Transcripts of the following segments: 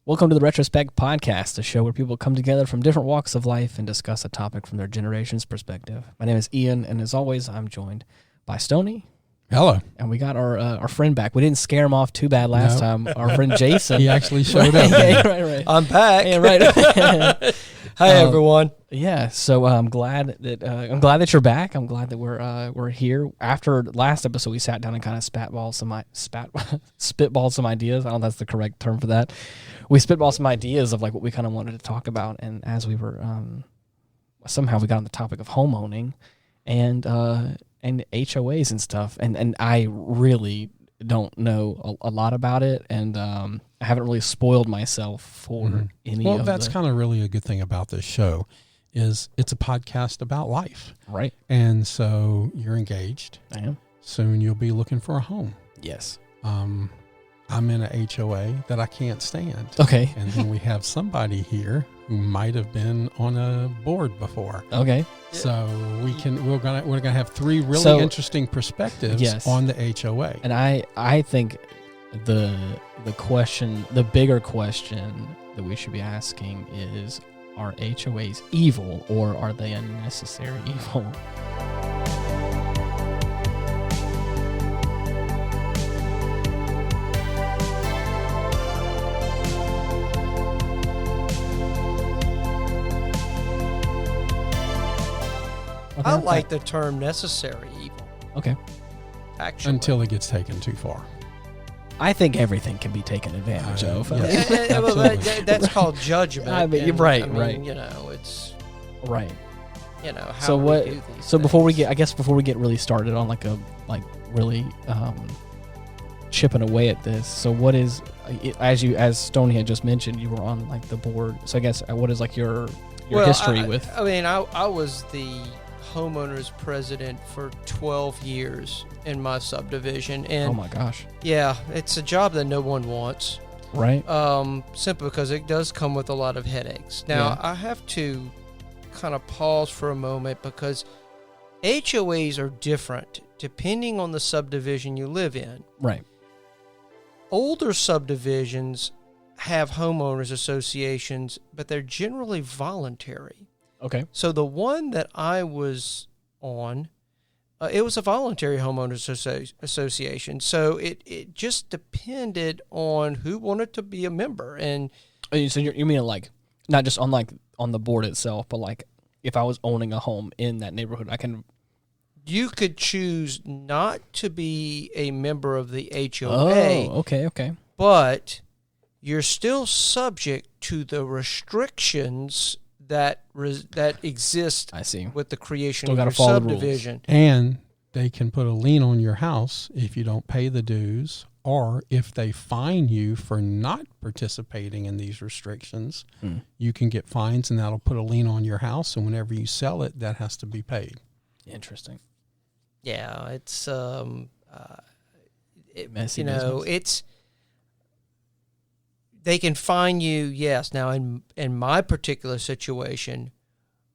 Welcome to the Retrospect podcast, a show where people come together from different walks of life and discuss a topic from their generation's perspective. My name is Ian, and as always, I'm joined by Stoney. Hello. And we got our friend back. We didn't scare him off too bad last time. Our friend Jason. He actually showed up. right. I'm back. Yeah, right. Hi, everyone. Yeah, so I'm glad that you're back. I'm glad that we're here. After last episode, we sat down and kind of spitballed some ideas. I don't know if that's the correct term for that. We spitballed some ideas of like what we kind of wanted to talk about, and as we were somehow we got on the topic of homeowning and HOAs and stuff, and I really don't know a lot about it, and I haven't really spoiled myself for any. Well, that's kind of really a good thing about this show, is it's a podcast about life, right? And so you're engaged. I am. Soon you'll be looking for a home. Yes. I'm in a HOA that I can't stand. Okay. And then we have somebody here who might have been on a board before. Okay. So we're gonna have three really interesting perspectives on the HOA. And I think the bigger question that we should be asking is, are HOAs evil or are they a necessary evil? I like the term necessary evil. Okay. Actually. Until it gets taken too far. I think everything can be taken advantage of. Yes, well, that's called judgment. I mean, right. You know, it's right. You know how so what? we do these so things. before we get really started on really chipping away at this. So what is, as Stoney had just mentioned, you were on like the board. So I guess what is like your history with? I mean, I was the homeowners president for 12 years in my subdivision, and oh my gosh, yeah, it's a job that no one wants, right? Simply because it does come with a lot of headaches. Now I have to kind of pause for a moment because HOAs are different depending on the subdivision you live in. Right. Older subdivisions have homeowners associations, but they're generally voluntary. Okay. So the one that I was on, it was a voluntary homeowners association. So it just depended on who wanted to be a member. And so you mean like not just on the board itself, but like if I was owning a home in that neighborhood, you could choose not to be a member of the HOA. Oh, okay. But you're still subject to the restrictions that exist. I see. With the creation Still of your subdivision. And they can put a lien on your house if you don't pay the dues, or if they fine you for not participating in these restrictions, you can get fines, and that'll put a lien on your house, and whenever you sell it, that has to be paid. Interesting. Yeah, it's messy business. It's they can fine you, yes. Now, in my particular situation,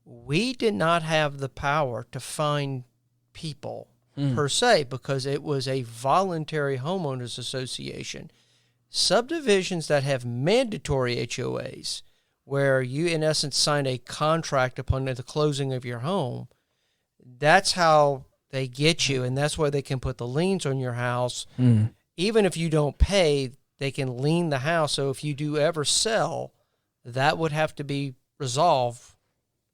we did not have the power to fine people per se because it was a voluntary homeowners association. Subdivisions that have mandatory HOAs, where you, in essence, sign a contract upon the closing of your home, that's how they get you, and that's why they can put the liens on your house. Even if you don't pay, they can lien the house. So if you do ever sell, that would have to be resolved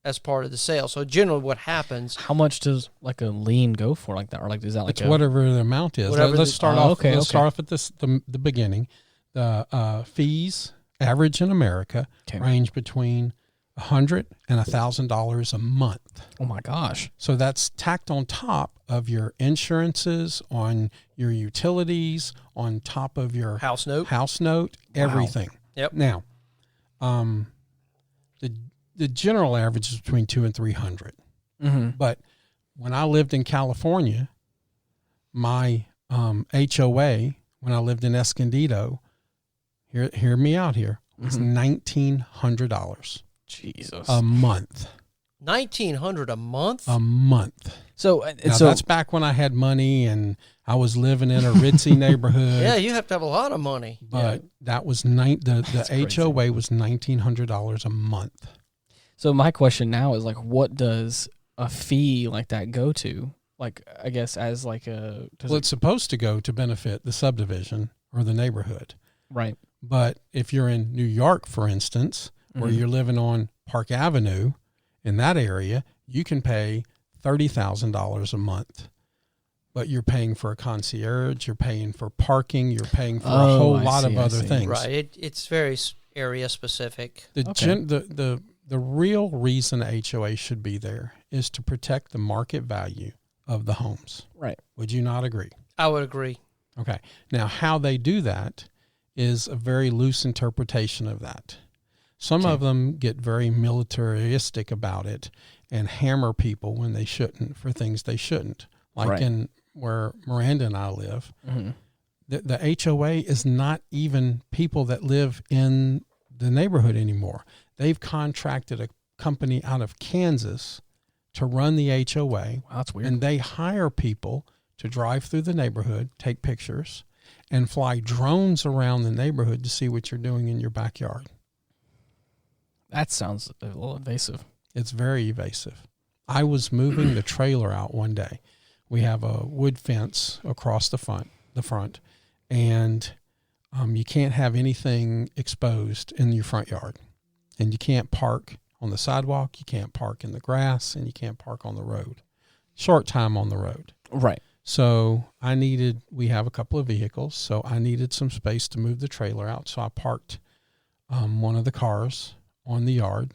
as part of the sale. So generally what happens... How much does like a lien go for like that? Or like is that like it's whatever the amount is. Let's start off at the beginning. The fees, average in America, range between $100 and $1,000 a month. Oh my gosh. So that's tacked on top of your insurances, on your utilities, on top of your house note, everything. Wow. Yep. Now, the general average is between $200 and $300. But when I lived in California, my HOA, when I lived in Escondido, hear me out here, was $1,900. Jesus. A month. $1,900 a month. A month. So, Now, that's back when I had money and I was living in a ritzy neighborhood. Yeah, you have to have a lot of money. But that was the HOA was $1,900 a month. So my question now is, like, what does a fee like that go to? Like, I guess as like a... It's supposed to go to benefit the subdivision or the neighborhood. Right. But if you're in New York, for instance, where you're living on Park Avenue in that area, you can pay $30,000 a month. But you're paying for a concierge, you're paying for parking, you're paying for a whole lot of other things. Right. It's very area specific. The real reason HOA should be there is to protect the market value of the homes. Right. Would you not agree? I would agree. Okay. Now, how they do that is a very loose interpretation of that. Some of them get very militaristic about it and hammer people when they shouldn't for things they shouldn't. Like in where Miranda and I live, the HOA is not even people that live in the neighborhood anymore. They've contracted a company out of Kansas to run the HOA. Wow, that's weird. And they hire people to drive through the neighborhood, take pictures, and fly drones around the neighborhood to see what you're doing in your backyard. That sounds a little invasive. It's very evasive. I was moving the trailer out one day. We have a wood fence across the front, and you can't have anything exposed in your front yard. And you can't park on the sidewalk, you can't park in the grass, and you can't park on the road. Short time on the road. Right. So we have a couple of vehicles, so I needed some space to move the trailer out. So I parked one of the cars on the yard.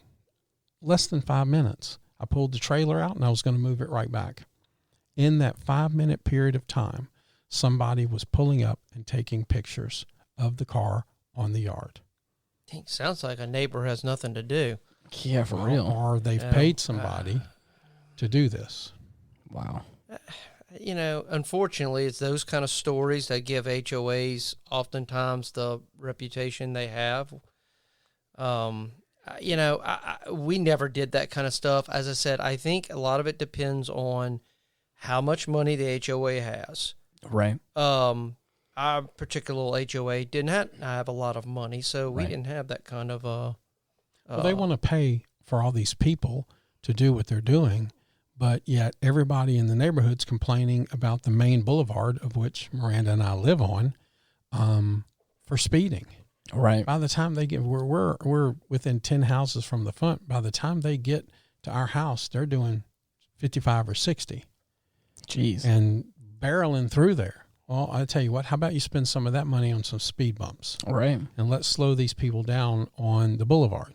Less than 5 minutes. I pulled the trailer out and I was going to move it right back. In that 5-minute period of time, somebody was pulling up and taking pictures of the car on the yard. Sounds like a neighbor has nothing to do. Yeah, for real. Or they've paid somebody to do this. Wow. Unfortunately, it's those kind of stories that give HOAs oftentimes the reputation they have. We never did that kind of stuff. As I said, I think a lot of it depends on how much money the HOA has. Right. Our particular HOA didn't have a lot of money, so we didn't have that kind of well, they want to pay for all these people to do what they're doing, but yet everybody in the neighborhood's complaining about the main boulevard, of which Miranda and I live on, for speeding. Right. By the time they get, we're within 10 houses from the front. By the time they get to our house, they're doing 55 or 60. Jeez. And barreling through there. Well, I tell you what, how about you spend some of that money on some speed bumps? Right. And let's slow these people down on the boulevard.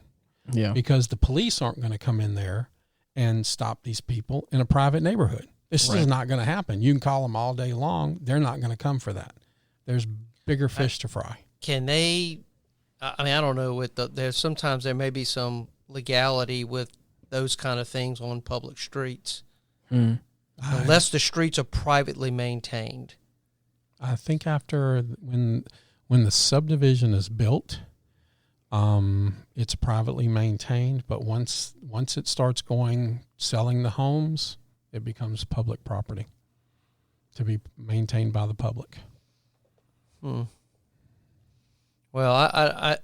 Yeah. Because the police aren't going to come in there and stop these people in a private neighborhood. This is not going to happen. You can call them all day long. They're not going to come for that. There's bigger fish to fry. Can they, I don't know, there's sometimes there may be some legality with those kind of things on public streets. Unless the streets are privately maintained. I think after when the subdivision is built, it's privately maintained. But once it starts selling the homes, it becomes public property to be maintained by the public. Well, I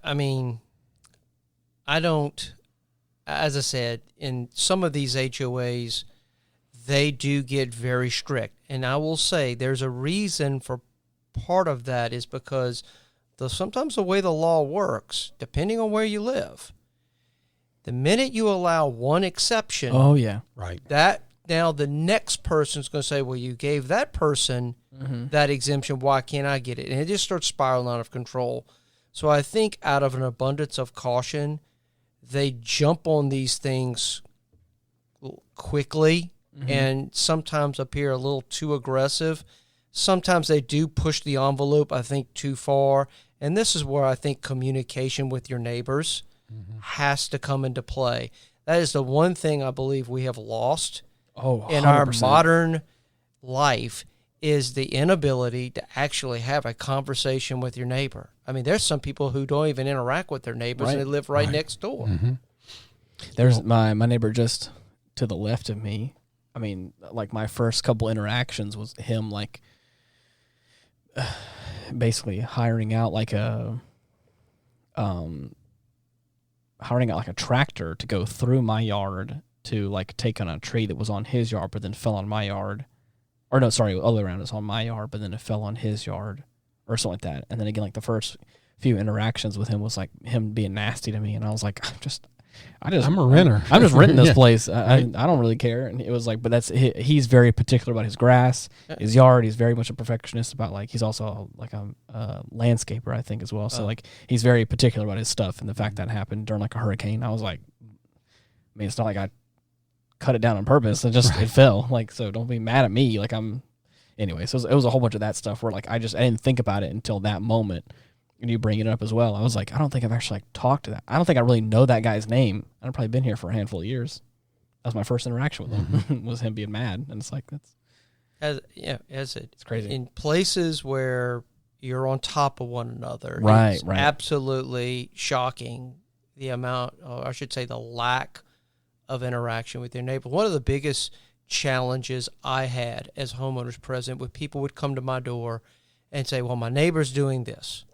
don't, as I said, in some of these HOAs, they do get very strict. And I will say there's a reason for part of that is because sometimes the way the law works, depending on where you live, the minute you allow one exception, that now the next person's going to say, well, you gave that person that exemption, why can't I get it? And it just starts spiraling out of control. So I think out of an abundance of caution, they jump on these things quickly and sometimes appear a little too aggressive. Sometimes they do push the envelope, I think, too far. And this is where I think communication with your neighbors has to come into play. That is the one thing I believe we have lost in our modern life is the inability to actually have a conversation with your neighbor. I mean, there's some people who don't even interact with their neighbors and they live right next door. There's my neighbor just to the left of me. I mean, like my first couple interactions was him like basically hiring out like a tractor to go through my yard to like take on a tree that was on his yard, but then fell on my yard. Or no, sorry, all the way around. It's on my yard, but then it fell on his yard or something like that. And then again, like the first few interactions with him was like him being nasty to me, and I was like, I'm a renter. I'm just renting this place. I don't really care. And it was like, but he's very particular about his grass, his yard. He's very much a perfectionist about like, he's also like a landscaper, I think, as well. So like, he's very particular about his stuff. And the fact that happened during like a hurricane, I was like, I mean, it's not like I cut it down on purpose. It fell. Like, so don't be mad at me. Like anyway. So it was a whole bunch of that stuff where like, I didn't think about it until that moment. And you bring it up as well. I was like, I don't think I've actually like talked to that. I don't think I really know that guy's name. I've probably been here for a handful of years. That was my first interaction with him. Was him being mad, and it's like it's crazy in places where you're on top of one another. Right, it's absolutely shocking the amount, or I should say, the lack of interaction with your neighbor. One of the biggest challenges I had as homeowners president, when people would come to my door and say, "Well, my neighbor's doing this."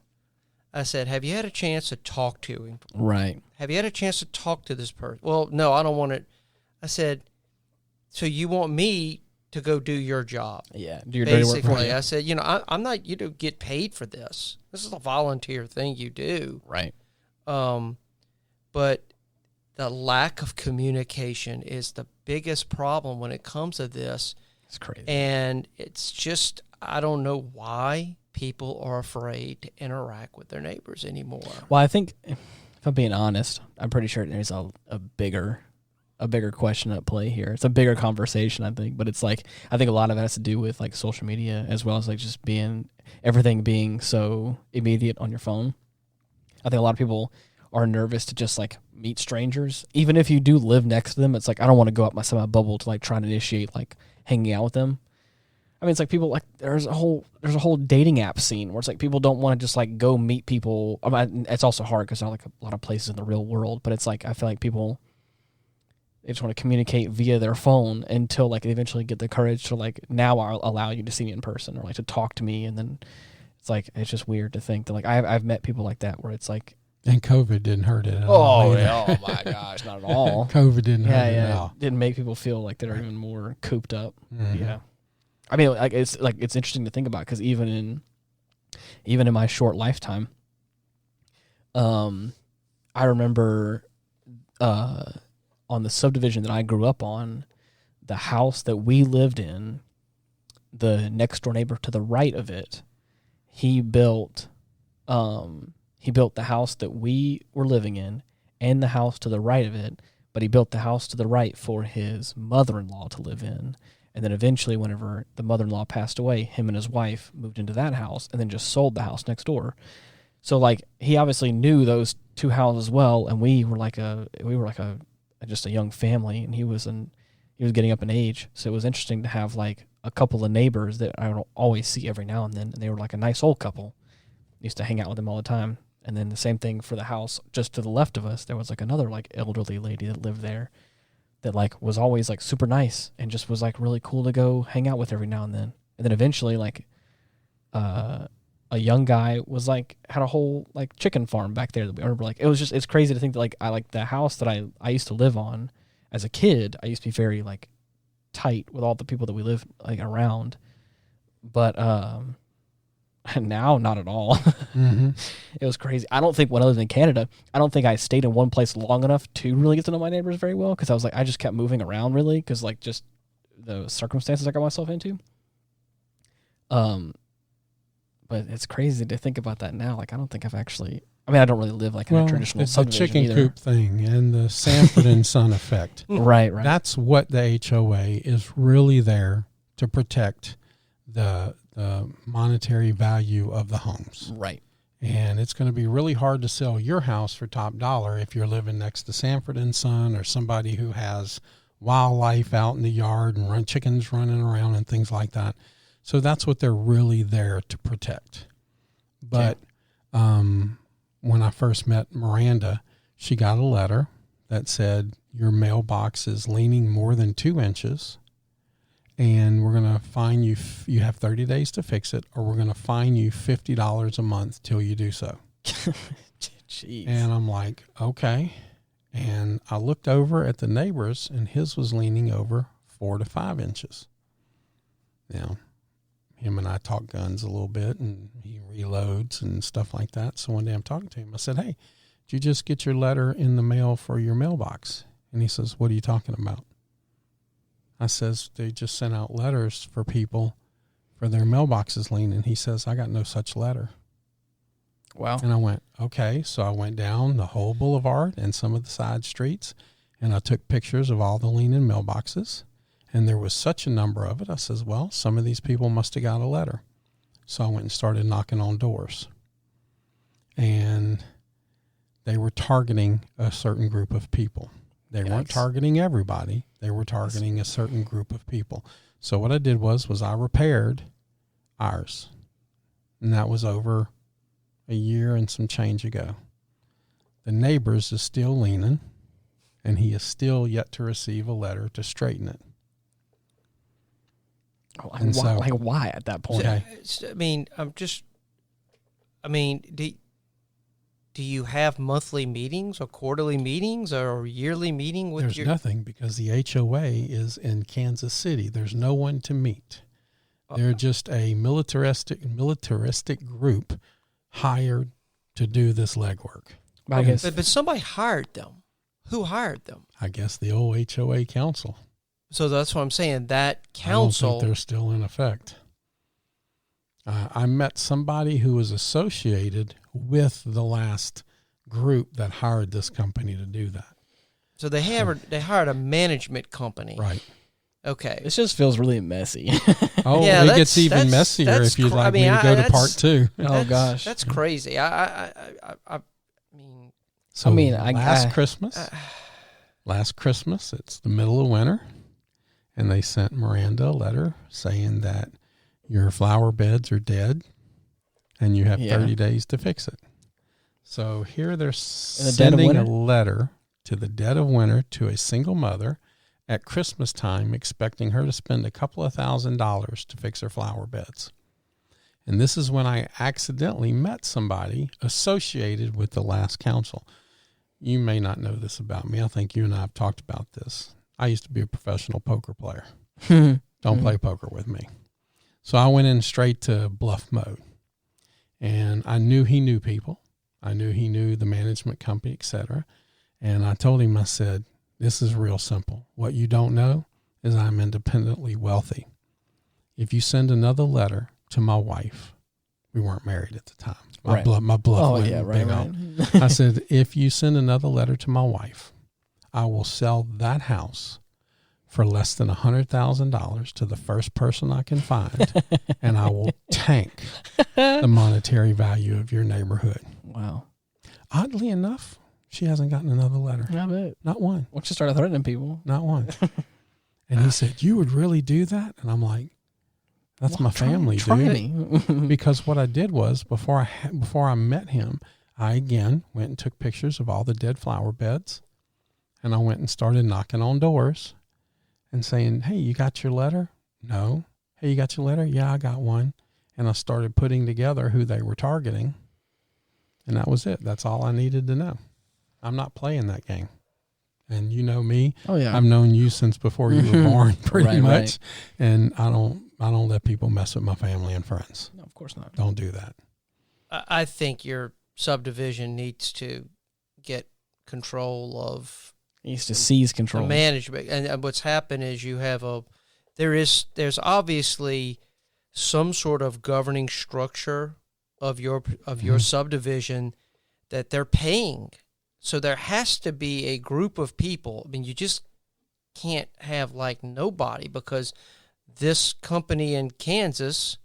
I said, have you had a chance to talk to him? Right. Have you had a chance to talk to this person? Well, no, I don't want it. I said, so you want me to go do your job? Yeah, do your dirty work. Basically, I said, I'm not, you don't get paid for this. This is a volunteer thing you do. Right. But the lack of communication is the biggest problem when it comes to this. It's crazy. And it's just, I don't know why people are afraid to interact with their neighbors anymore. Well, I think, if I'm being honest, I'm pretty sure there's a bigger question at play here. It's a bigger conversation, I think, but it's like, I think a lot of it has to do with like social media, as well as like just everything being so immediate on your phone. I think a lot of people are nervous to just like meet strangers, even if you do live next to them. It's like, I don't want to go out my bubble to like try to initiate like hanging out with them. I mean, it's like people like there's a whole dating app scene where it's like people don't want to just like go meet people. I mean, it's also hard because there are like a lot of places in the real world, but it's like I feel like people, they just want to communicate via their phone until like they eventually get the courage to like, now I'll allow you to see me in person or like to talk to me, and then it's like it's just weird to think that like I've met people like that where it's like. And COVID didn't hurt it at all. Oh my gosh, not at all. COVID didn't hurt it at all. It didn't make people feel like they're even more cooped up. Mm-hmm. Yeah. I mean, it's interesting to think about, because even in my short lifetime, I remember on the subdivision that I grew up on, the house that we lived in, the next door neighbor to the right of it, he built the house that we were living in and the house to the right of it, but he built the house to the right for his mother-in-law to live in. And then eventually, whenever the mother-in-law passed away, him and his wife moved into that house and then just sold the house next door. So like, he obviously knew those two houses well, and we were just a young family, and he was getting up in age. So it was interesting to have like a couple of neighbors that I would always see every now and then, and they were like a nice old couple. I used to hang out with them all the time. And then the same thing for the house just to the left of us. There was like another like elderly lady that lived there that like was always like super nice and just was like really cool to go hang out with every now and then. And then eventually like a young guy was like had a whole like chicken farm back there that we remember. Like it's crazy to think that like I like the house that I used to live on as a kid. I used to be very like tight with all the people that we lived like around, but now not at all. Mm-hmm. It was crazy. I don't think when I lived in Canada, I don't think I stayed in one place long enough to really get to know my neighbors very well, because I was like, I just kept moving around really, because like just the circumstances I got myself into. But it's crazy to think about that now. Like, I don't think I've actually, I mean, I don't really live like in a traditional subdivision chicken either. coop thing and the Sanford and Son effect. Right. That's what the HOA is really there to protect, the monetary value of the homes. Right. And it's going to be really hard to sell your house for top dollar if you're living next to Sanford and Son or somebody who has wildlife out in the yard and chickens running around and things like that. So that's what they're really there to protect. But when I first met Miranda, she got a letter that said, your mailbox is leaning more than 2 inches, and we're going to fine you. You have 30 days to fix it, or we're going to fine you $50 a month till you do so. Jeez. And I'm like, okay. And I looked over at the neighbor's, and his was leaning over 4 to 5 inches. Now, him and I talk guns a little bit, and he reloads and stuff like that. So one day I'm talking to him. I said, hey, did you just get your letter in the mail for your mailbox? And he says, what are you talking about? I says, they just sent out letters for people for their mailboxes leaning. He says, I got no such letter. Wow. And I went, okay. So I went down the whole boulevard and some of the side streets, and I took pictures of all the leaning mailboxes. And there was such a number of it. I says, well, some of these people must have got a letter. So I went and started knocking on doors. And they were targeting a certain group of people. They weren't targeting everybody. They were targeting a certain group of people. So what I did was I repaired ours. And that was over a year and some change ago. The neighbor's is still leaning, and he is still yet to receive a letter to straighten it. And so, why at that point? Okay. Do you have monthly meetings or quarterly meetings or yearly meeting with There's nothing, because the HOA is in Kansas City. There's no one to meet. They're just a militaristic group hired to do this legwork. But somebody hired them. Who hired them? I guess the old HOA council. So that's what I'm saying. That council. I don't think they're still in effect. I met somebody who was associated with the last group that hired this company to do that. So they hired a management company. Right. Okay. This just feels really messy. Oh, yeah, it gets even messier if you'd like me to go to part 2. Oh, gosh. That's crazy. Last Christmas, it's the middle of winter, and they sent Miranda a letter saying that your flower beds are dead and you have 30 days to fix it. So here they're sending a letter to the dead of winter to a single mother at Christmas time, expecting her to spend a couple of $1,000s to fix her flower beds. And this is when I accidentally met somebody associated with the last council. You may not know this about me. I think you and I have talked about this. I used to be a professional poker player. Don't play poker with me. So I went in straight to bluff mode. And I knew he knew people. I knew he knew the management company, etc. And I told him, I said, this is real simple. What you don't know is I'm independently wealthy. If you send another letter to my wife, we weren't married at the time. My bluff went big on. I said, if you send another letter to my wife, I will sell that house for less than $100,000 to the first person I can find, and I will tank the monetary value of your neighborhood. Wow. Oddly enough, she hasn't gotten another letter. I bet. Not one. Once you started threatening people. Not one. And he said, you would really do that? And I'm like, that's my family, dude. Because what I did was, before I met him, I again went and took pictures of all the dead flower beds, and I went and started knocking on doors and saying, hey, you got your letter? No. Hey, you got your letter? Yeah, I got one. And I started putting together who they were targeting, and that was it. That's all I needed to know. I'm not playing that game. And you know me. Oh, yeah. I've known you since before you were born, pretty much. Right. And I don't let people mess with my family and friends. No, of course not. Don't do that. I think your subdivision needs to get control of. It needs to seize control. The management. And what's happened is there's obviously some sort of governing structure of your subdivision that they're paying. So there has to be a group of people. I mean, you just can't have like nobody, because this company in Kansas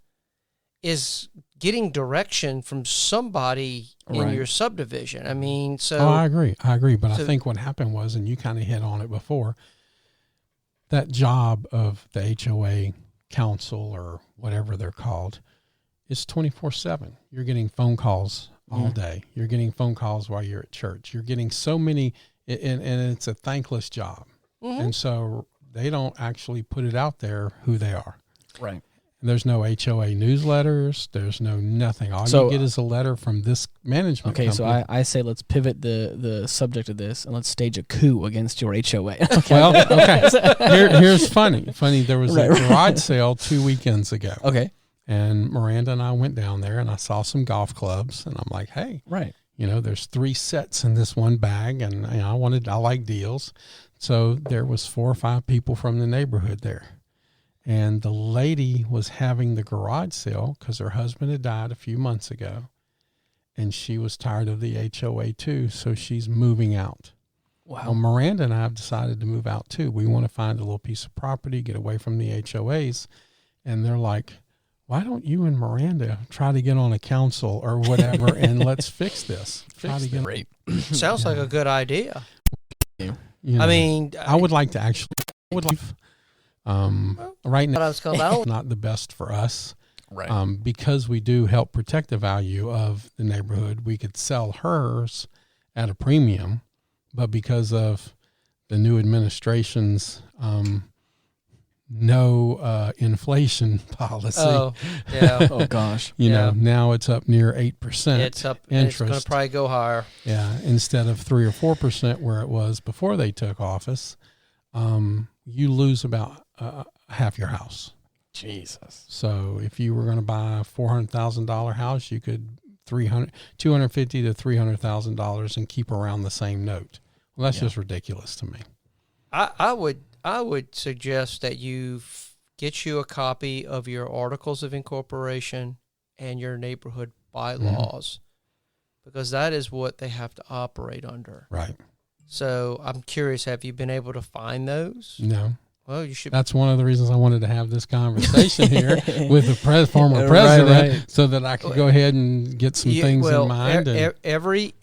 is getting direction from somebody in your subdivision. I mean, so... Oh, I agree. But I think what happened was, and you kind of hit on it before, that job of the HOA council or whatever they're called is 24/7. You're getting phone calls all day. You're getting phone calls while you're at church. You're getting so many and it's a thankless job. And so they don't actually put it out there who they are. Right. There's no HOA newsletters. There's no nothing. All you get is a letter from this management company. So I say let's pivot the subject of this and let's stage a coup against your HOA. Well, okay. Here's funny. There was a garage sale 2 weekends ago. Okay. And Miranda and I went down there, and I saw some golf clubs, and I'm like, hey, there's 3 sets in this one bag, and I like deals. So there was 4 or 5 people from the neighborhood there. And the lady was having the garage sale because her husband had died a few months ago, and she was tired of the HOA too, so she's moving out. Wow. Well, Miranda and I have decided to move out too. We want to find a little piece of property, get away from the HOAs. And they're like, why don't you and Miranda try to get on a council or whatever and let's fix this? Great. Sounds like a good idea. I mean, I would like to actually right now it's not the best for us. Right. Because we do help protect the value of the neighborhood, we could sell hers at a premium, but because of the new administration's no inflation policy. Oh, yeah. Oh gosh. Now it's up near 8%. It's up. Interest. It's going to probably go higher. Yeah, instead of 3 or 4% where it was before they took office, you lose about half your house. Jesus. So if you were going to buy a $400,000 house, you could $250,000 to $300,000 and keep around the same note. Well, that's just ridiculous to me. I would suggest that you get you a copy of your articles of incorporation and your neighborhood bylaws, because that is what they have to operate under. Right. So I'm curious, have you been able to find those? No. Well, you should. That's one of the reasons I wanted to have this conversation here with the former president, so that I could go ahead and get some things in mind. Every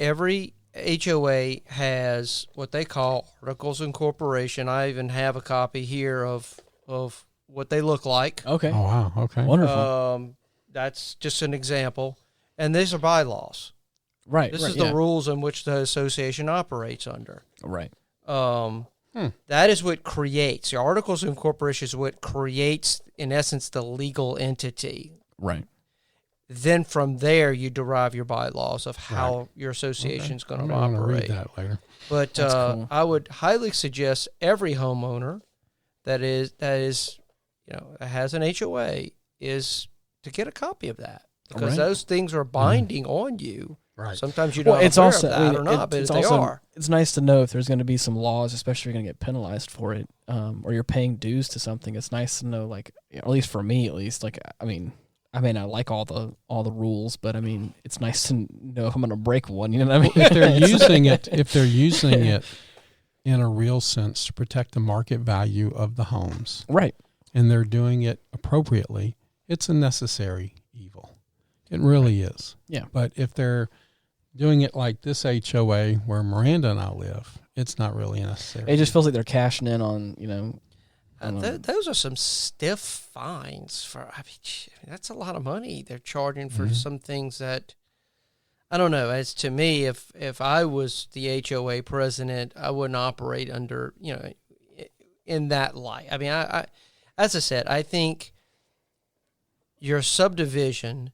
HOA has what they call articles of incorporation. I even have a copy here of what they look like. Okay. Oh wow. Okay. Wonderful. That's just an example, and these are bylaws. Right. This is the rules in which the association operates under. Right. That is what creates the articles of incorporation. Is what creates, in essence, the legal entity. Right. Then from there, you derive your bylaws of how your association is going to operate. I'm going to read that later. But cool. I would highly suggest every homeowner that has an HOA is to get a copy of that, because those things are binding on you. Right. Sometimes you don't know of that or not, but they are. It's nice to know if there's going to be some laws, especially if you're going to get penalized for it, or you're paying dues to something. It's nice to know, like, at least for me, I may not like all the rules, but I mean, it's nice to know if I'm going to break one. You know what I mean? If they're using it in a real sense to protect the market value of the homes, right, and they're doing it appropriately, it's a necessary evil. It really is. Yeah. But if they're doing it like this HOA where Miranda and I live, it's not really necessary. It just feels like they're cashing in on, those are some stiff fines for. That's a lot of money they're charging for some things that, I don't know. As to me, if I was the HOA president, I wouldn't operate under in that light. I mean, I as I said, I think your subdivision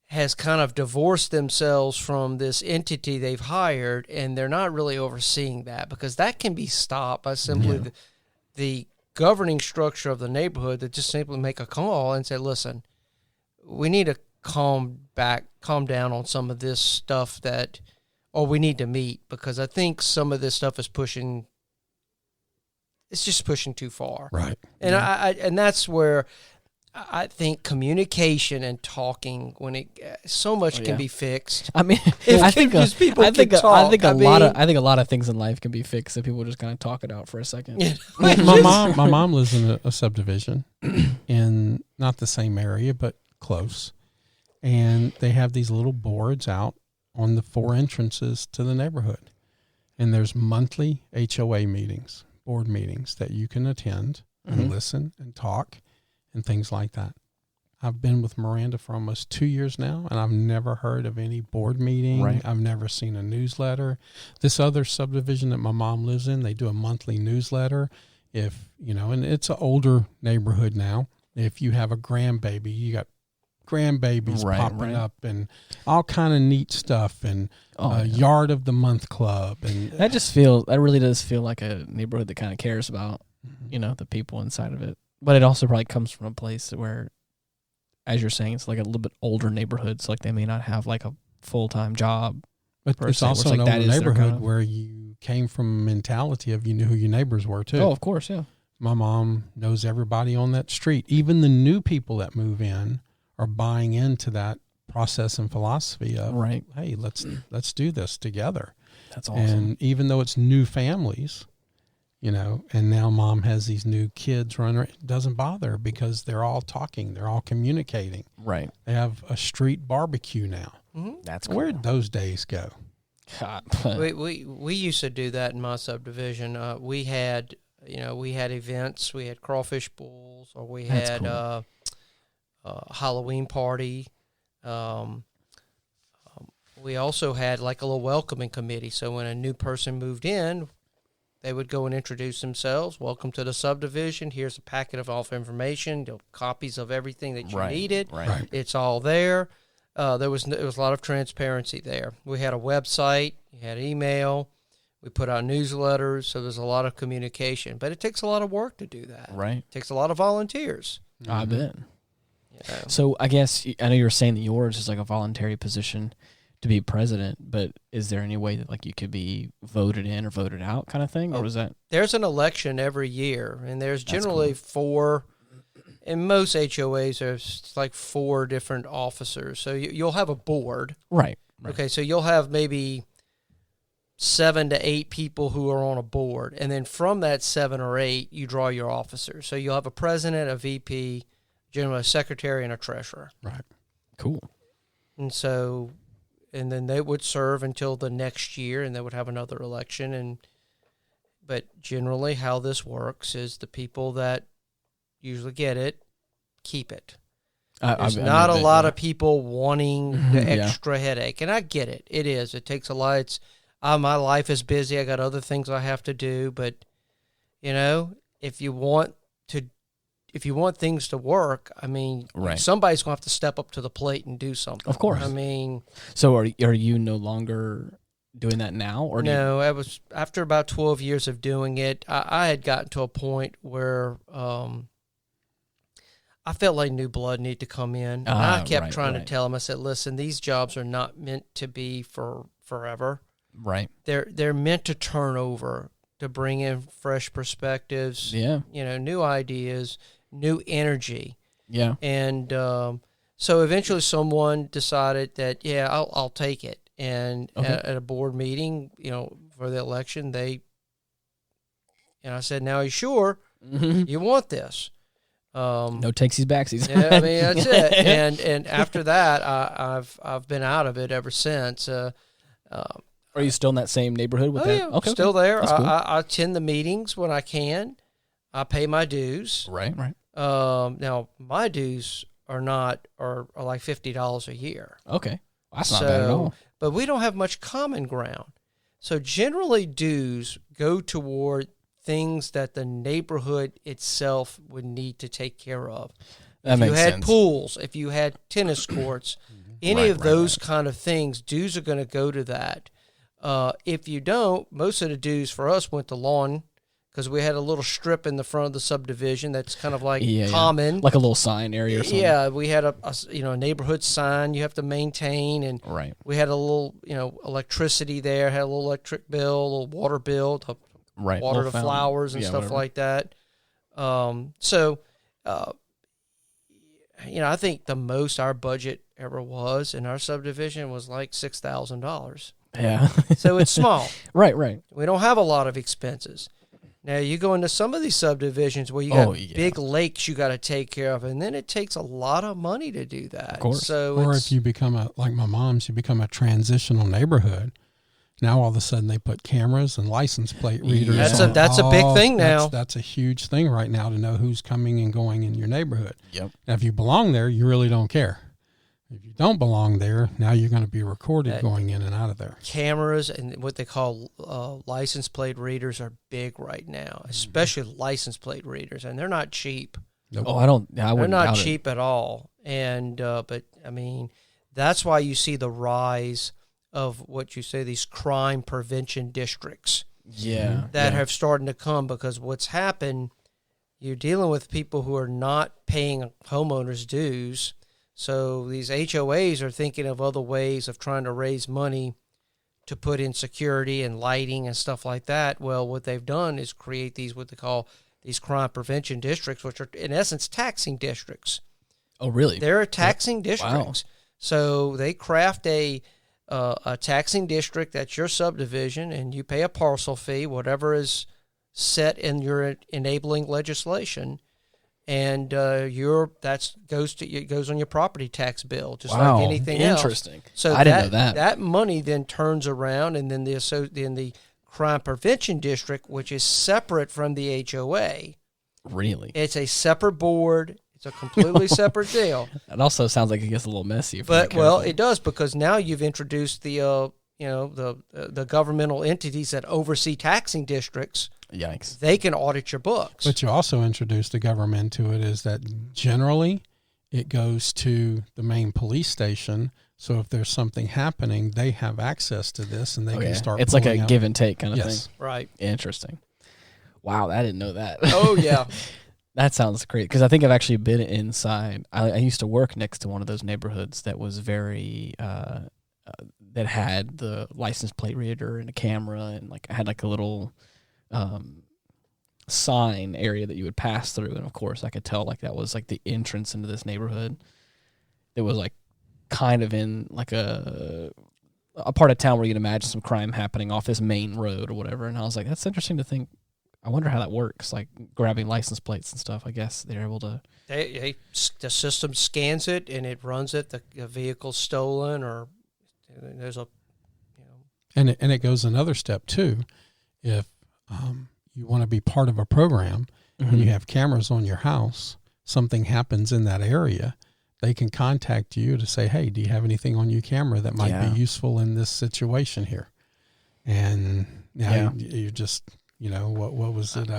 has kind of divorced themselves from this entity they've hired, and they're not really overseeing that, because that can be stopped by simply the governing structure of the neighborhood that just simply make a call and say, listen, we need to calm down on some of this stuff or we need to meet, because I think some of this stuff is pushing too far. Right. And and that's where I think communication and talking, when so much can be fixed. I mean, I think a lot of things in life can be fixed if people just kind of talk it out for a second. Yeah. My mom lives in a subdivision in not the same area, but close. And they have these little boards out on the 4 entrances to the neighborhood. And there's monthly HOA meetings, board meetings that you can attend and listen and talk and things like that. I've been with Miranda for almost 2 years now, and I've never heard of any board meeting. Right. I've never seen a newsletter. This other subdivision that my mom lives in, they do a monthly newsletter. If, and it's an older neighborhood now. If you have a grandbaby, you got grandbabies popping up and all kind of neat stuff, and yard of the month club. And that really does feel like a neighborhood that kind of cares about, the people inside of it. But it also probably comes from a place where, as you're saying, it's like a little bit older neighborhood, so like they may not have like a full-time job. But it's also an older neighborhood where you came from a mentality of you knew who your neighbors were too. Oh, of course, yeah. My mom knows everybody on that street. Even the new people that move in are buying into that process and philosophy of, hey, let's do this together. That's awesome. And even though it's new families, and now mom has these new kids running around, it doesn't bother because they're all talking, they're all communicating. Right. They have a street barbecue now. Mm-hmm. That's cool. Where'd those days go? God. we used to do that in my subdivision. We had events. We had crawfish bowls, or we had a Halloween party. We also had like a little welcoming committee. So when a new person moved in, they would go and introduce themselves. Welcome to the subdivision. Here's a packet of all information, copies of everything that you needed. Right. It's all there. There was a lot of transparency there. We had a website. You had email. We put out newsletters. So there's a lot of communication. But it takes a lot of work to do that. Right. It takes a lot of volunteers. I bet. So I guess, I know you were saying that yours is like a voluntary position to be president, but is there any way that like you could be voted in or voted out kind of thing? Or was that? There's an election every year, and there's generally 4, in most HOAs, there's like 4 different officers. So you'll have a board. Right. Okay, so you'll have maybe 7 to 8 people who are on a board, and then from that 7 or 8, you draw your officers. So you'll have a president, a VP, generally a secretary, and a treasurer. Right. Cool. And then they would serve until the next year, and they would have another election. But generally how this works is the people that usually get it, keep it. There's not a lot of people wanting the extra headache, and I get it. It is. It takes a lot. My life is busy. I got other things I have to do, but if you want things to work, I mean, somebody's going to have to step up to the plate and do something. Of course. I mean, so are you no longer doing that now, or no? I was, after about 12 years of doing it, I had gotten to a point where I felt like new blood needed to come in. And I kept trying to tell them. I said, "Listen, these jobs are not meant to be for forever. Right? They're meant to turn over, to bring in fresh perspectives. Yeah. New ideas." New energy. Yeah. And so eventually someone decided that, I'll take it. And at a board meeting, for the election, and I said, "Now, are you sure you want this?" No takesies backsies. Yeah, I mean, that's it. And after that, I've been out of it ever since. Are you still in that same neighborhood with that? Yeah, okay, still there. Cool. I attend the meetings when I can. I pay my dues. Right. Now my dues are like $50 a year. Okay, that's not bad at all. But we don't have much common ground. So generally, dues go toward things that the neighborhood itself would need to take care of. If you had pools, if you had tennis courts, any of those kind of things, dues are going to go to that. If you don't, most of the dues for us went to lawn, because we had a little strip in the front of the subdivision that's kind of like common. Like a little sign area or something. Yeah, we had a neighborhood sign you have to maintain, and we had a little, electricity there, had a little electric bill, a little water bill to water the flowers and stuff like that. I think the most our budget ever was in our subdivision was like $6,000. Yeah. So it's small. Right. We don't have a lot of expenses. Now, you go into some of these subdivisions where you got big lakes you got to take care of, and then it takes a lot of money to do that. Of course. Or if you become like my mom's, you become a transitional neighborhood. Now all of a sudden they put cameras and license plate readers. Yeah. That's a big thing now. That's a huge thing right now to know who's coming and going in your neighborhood. Yep. Now, if you belong there, you really don't care. If you don't belong there, now you're going to be recorded going in and out of there. Cameras and what they call license plate readers are big right now, especially license plate readers, and they're not cheap. Nope. Oh, I wouldn't They're not doubt cheap at all. And but I mean, that's why you see the rise of what you say, these crime prevention districts. Yeah. That have started to come, because what's happened, you're dealing with people who are not paying homeowners dues. So these HOAs are thinking of other ways of trying to raise money to put in security and lighting and stuff like that. Well, what they've done is create these, what they call these crime prevention districts, which are in essence taxing districts. Oh, really? They're taxing districts. Wow. So they craft a taxing district that's your subdivision, and you pay a parcel fee, whatever is set in your enabling legislation, and it goes on your property tax bill, just like anything else. Interesting. So I didn't know that. That money then turns around, and then the crime prevention district, which is separate from the HOA. Really? It's a separate board. It's a completely separate deal. It also sounds like it gets a little messy. But it does, because now you've introduced the the governmental entities that oversee taxing districts. Yikes! They can audit your books. But you also introduced the government to it, is that generally it goes to the main police station. So if there's something happening, they have access to this, and they can start. It's like a out. give and take kind of thing. Right. Interesting. Wow, I didn't know that. Oh yeah. That sounds great, because I think I've actually been inside. I used to work next to one of those neighborhoods that was very that had the license plate reader and a camera, and like I had like a little sign area that you would pass through, and of course I could tell like that was like the entrance into this neighborhood. It was like kind of in like a part of town where you'd imagine some crime happening off this main road or whatever. And I was like, that's interesting to think. I wonder how that works, like grabbing license plates and stuff. I guess they're able to. The system scans it and it runs it. The vehicle's stolen, or there's a, And it goes another step too. If you want to be part of a program and you have cameras on your house, something happens in that area, they can contact you to say, "Hey, do you have anything on your camera that might be useful in this situation here?" And now you just. What was it?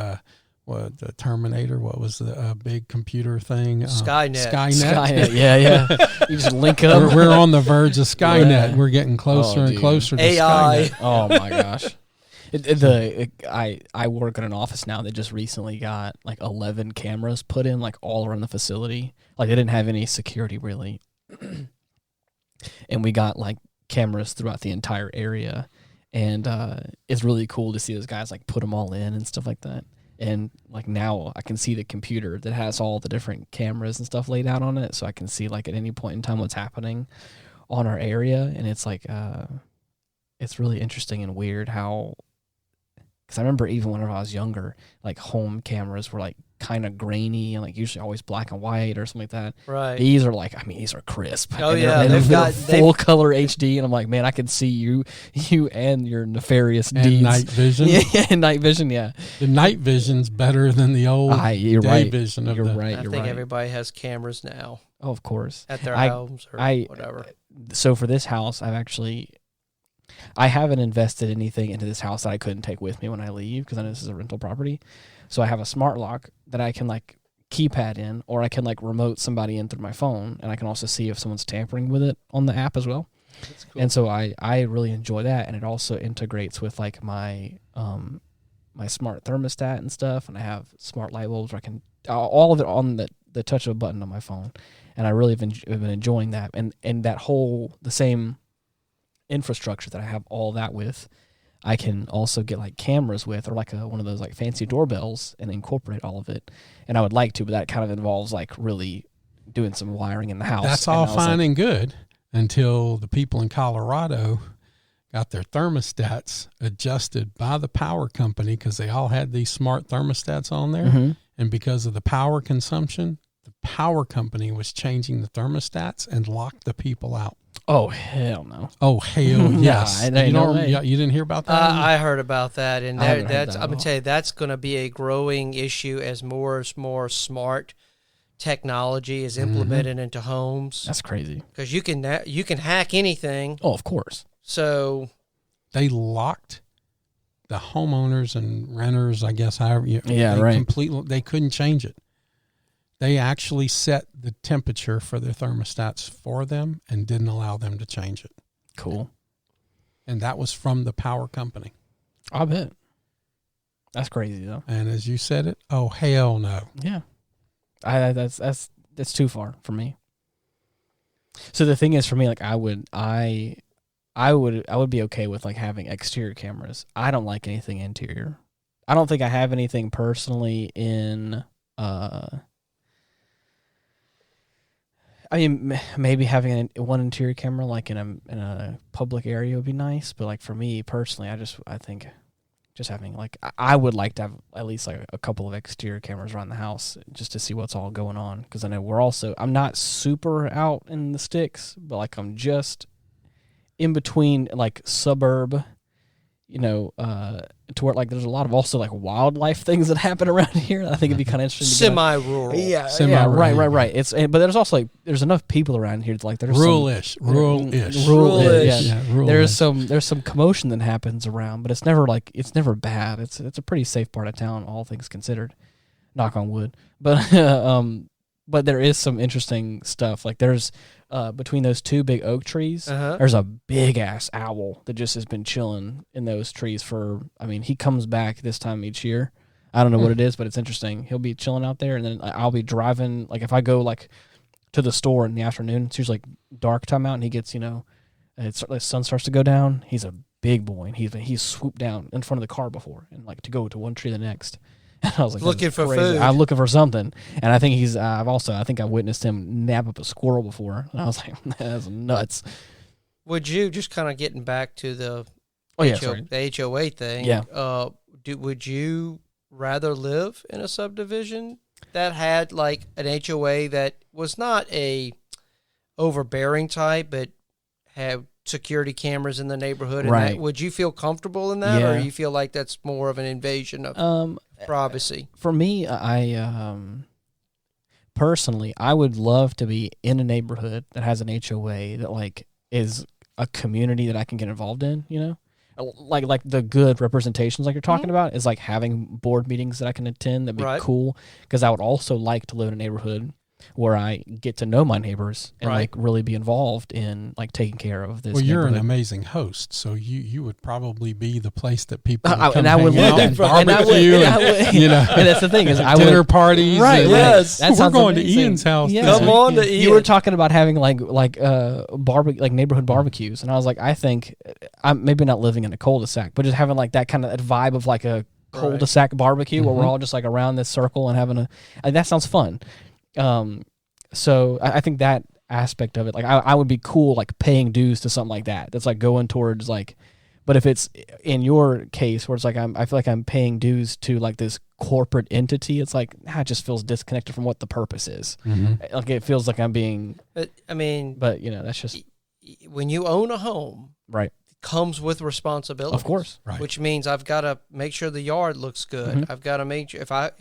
What, the Terminator? What was the big computer thing? Skynet. Yeah. You just link up. We're on the verge of Skynet. Yeah. We're getting closer and closer to AI. Skynet. Oh my gosh. I work in an office now that just recently got like 11 cameras put in like all around the facility. Like they didn't have any security really. And we got like cameras throughout the entire area. And it's really cool to see those guys like put them all in and stuff like that. And like now I can see the computer that has all the different cameras and stuff laid out on it, so I can see like at any point in time what's happening on our area. And it's like it's really interesting and weird how, because I remember even whenever I was younger, like home cameras were like kind of grainy and like usually always black and white or something like that. Right. These are like, these are crisp. Oh and yeah, they've got full color HD, and I'm like, man, I can see you and your nefarious and deeds. Night vision. Yeah, night vision. Yeah, the night vision's better than the old you're day right. vision. You're right. I think everybody has cameras now. Oh, of course. At their homes or whatever. So for this house, I haven't invested anything into this house that I couldn't take with me when I leave, because I know this is a rental property. So I have a smart lock that I can like keypad in, or I can like remote somebody in through my phone, and I can also see if someone's tampering with it on the app as well. That's cool. And so I really enjoy that, and it also integrates with like my my smart thermostat and stuff, and I have smart light bulbs where I can all of it on the touch of a button on my phone, and I really have been enjoying that, and that whole the same infrastructure that I have all that with, I can also get like cameras with, or like one of those like fancy doorbells, and incorporate all of it. And I would like to, but that kind of involves like really doing some wiring in the house. That's all fine and good until the people in Colorado got their thermostats adjusted by the power company, because they all had these smart thermostats on there. Mm-hmm. And because of the power consumption, the power company was changing the thermostats and locked the people out. Oh hell no! Oh hell yes! Nah, ain't no way. You didn't hear about that? I heard about that, and I haven't heard that's that I'm at gonna all. tell you that's going to be a growing issue as more smart technology is implemented into homes. That's crazy. Because you can hack anything. Oh, of course. So They locked the homeowners and renters, I guess, however right. completely, they couldn't change it. They actually set the temperature for their thermostats for them and didn't allow them to change it. Cool. And that was from the power company. I bet. That's crazy though. And as you said it, oh hell no. Yeah. That's too far for me. So the thing is, for me, like I would be okay with like having exterior cameras. I don't like anything interior. I don't think I have anything personally in I mean, maybe having one interior camera like in a public area would be nice, but like for me personally, I think just having like I would like to have at least like a couple of exterior cameras around the house just to see what's all going on, because I know I'm not super out in the sticks, but like I'm just in between like suburb, to where like there's a lot of also like wildlife things that happen around here. I think it'd be kind of interesting. Semi-rural. Yeah, Semi-rural. right. But there's also like there's enough people around here to like there's Rural-ish. Yeah. Rural-ish. There's some commotion that happens around, but it's never bad. It's a pretty safe part of town, all things considered. Knock on wood. But but there is some interesting stuff. Like there's between those two big oak trees, there's a big ass owl that just has been chilling in those trees he comes back this time each year. I don't know what it is, but it's interesting. He'll be chilling out there, and then I'll be driving. Like if I go like to the store in the afternoon, it's usually like dark time out, and he gets the sun starts to go down. He's a big boy, and he's swooped down in front of the car before, and like to go to one tree to the next. And I was like, looking for crazy. food. I'm looking for something, and I think I think I witnessed him nab up a squirrel before, and I was like, that's nuts. Would you, just kind of getting back to the the HOA thing? Yeah. Would you rather live in a subdivision that had like an HOA that was not a overbearing type, but had security cameras in the neighborhood? And right. Would you feel comfortable in that, Yeah. or you feel like that's more of an invasion of privacy? For me, I personally, I would love to be in a neighborhood that has an HOA that like is a community that I can get involved in. Like the good representations like you're talking about is like having board meetings that I can attend. That'd be cool, because I would also like to live in a neighborhood where I get to know my neighbors and like really be involved in like taking care of this. Well, you're an neighborhood. amazing host, so you would probably be the place that people would come and I would hang love out, that. barbecue, And that's the thing is I dinner would, parties. right? And, Yes. That we're sounds going amazing. to Ian's house. Yeah. this Come on weekend. to Ian. You were talking about having like neighborhood barbecues, and I was like, I think I'm maybe not living in a cul-de-sac, but just having like that kind of vibe of like a cul-de-sac barbecue where we're all just like around this circle and having that sounds fun. So I think that aspect of it, like I would be cool like paying dues to something like that. That's like going towards like, but if it's in your case where it's like I feel like I'm paying dues to like this corporate entity, it's like it just feels disconnected from what the purpose is. Mm-hmm. Like it feels like I'm being. I mean, but that's just when you own a home, right. It comes with responsibility, Of course, right. Which means I've got to make sure the yard looks good. Mm-hmm. I've got to make sure if I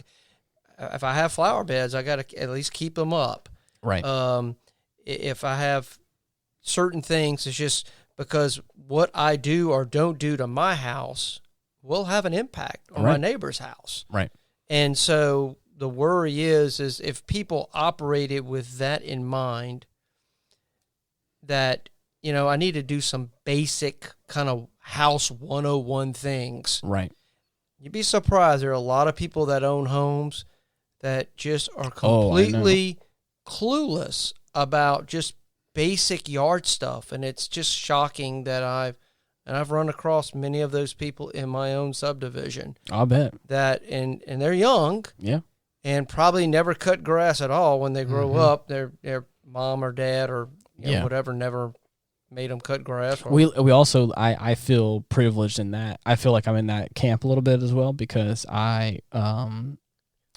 have flower beds, I got to at least keep them up. right. If I have certain things, it's just because what I do or don't do to my house will have an impact on my neighbor's house. Right. And so the worry is if people operated with that in mind, that, I need to do some basic kind of house 101 things. Right. You'd be surprised. There are a lot of people that own homes that just are completely clueless about just basic yard stuff, and it's just shocking that I've run across many of those people in my own subdivision. I'll bet That and they're young, and probably never cut grass at all when they grow up. Their mom or dad or whatever never made them cut grass. we also I feel privileged in that. I feel like I'm in that camp a little bit as well, because